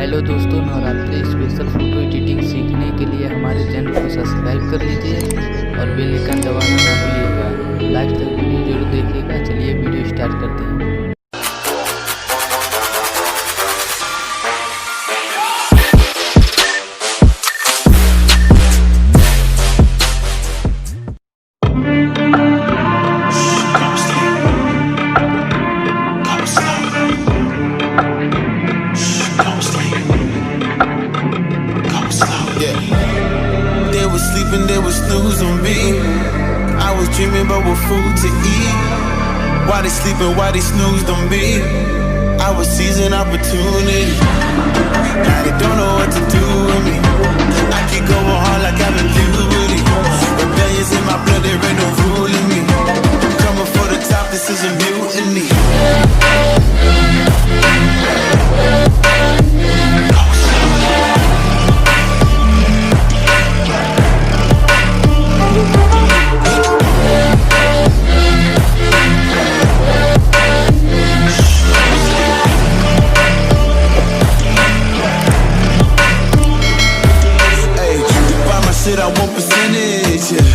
Hello दोस्तों, Navratri special photo editing सीखने के लिए हमारे चैनल को सब्सक्राइब कर लीजिए और बेल आइकन दबाना ना भूलिएगा। लास्ट तक वीडियो जरूर देखिएगा। चलिए वीडियो स्टार्ट करते हैं। They would snooze on me. I was dreaming about what food to eat. Why they sleeping, why they snoozed on me? I was seizing opportunity. Now they don't know what to do with me. I keep going hard like I'm in puberty. Rebellions in my blood, there ain't no ruling me. Coming for the top, this is a mutiny. I want percentage, yeah.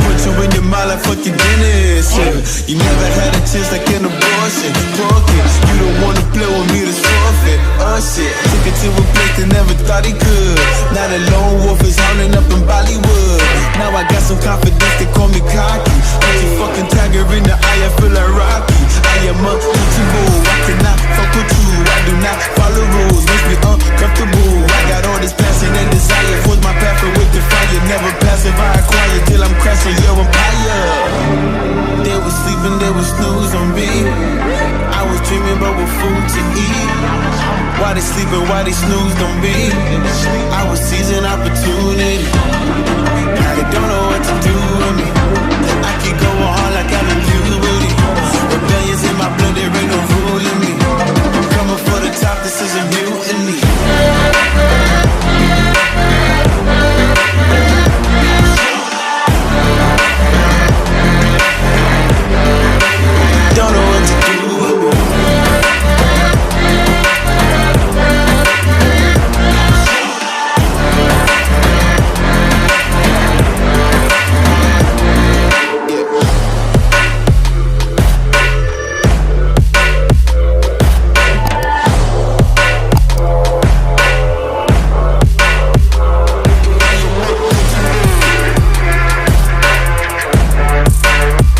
Put you in your mind like fucking Guinness, yeah. You never had a chance like an abortion. Broken, you don't wanna play with me, this forfeit. Oh shit, took it to a place that never thought he could. Now the lone wolf is howling up in Bollywood. Now I got some confidence, they call me cocky. I'm a fucking tiger in the eye, I feel like Rocky. I am untouchable, I cannot fuck with you. I do not follow rules, makes me uncomfortable. I got all this passion and desire, force my path with the fire. Never passive, I acquire till I'm crashing your empire. They were sleeping, they were snooze on me. I was dreaming about what food to eat. Why they sleeping, why they snoozed on me? I was seizing opportunity. Now they don't know what to do with me. I keep going hard like I'm in